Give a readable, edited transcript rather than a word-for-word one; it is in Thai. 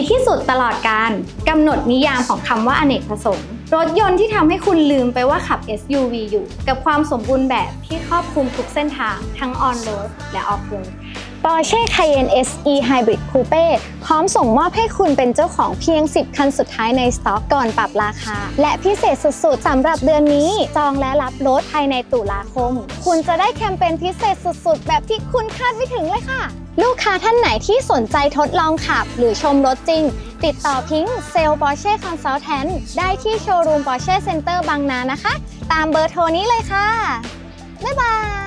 ที่สุดตลอดกาลกำหนดนิยามของคำว่าอเนกประสงค์รถยนต์ที่ทำให้คุณลืมไปว่าขับ SUV อยู่กับความสมบูรณ์แบบที่ครอบคลุมทุกเส้นทางทั้ง on-road และ off-road Porsche Cayenne SE Hybrid Coupe พร้อมส่งมอบให้คุณเป็นเจ้าของเพียง 10 คันสุดท้ายในสต็อกก่อนปรับราคาและพิเศษสุดๆสำหรับเดือนนี้จองและรับรถภายในตุลาคมคุณจะได้แคมเปญพิเศษสุดๆแบบที่คุณคาดไม่ถึงเลยค่ะลูกค้าท่านไหนที่สนใจทดลองขับหรือชมรถจริงติดต่อพิงค์เซลล์ Porsche Consultant ได้ที่โชว์รูม Porsche Center บางนานะคะตามเบอร์โทรนี้เลยค่ะบ๊ายบาย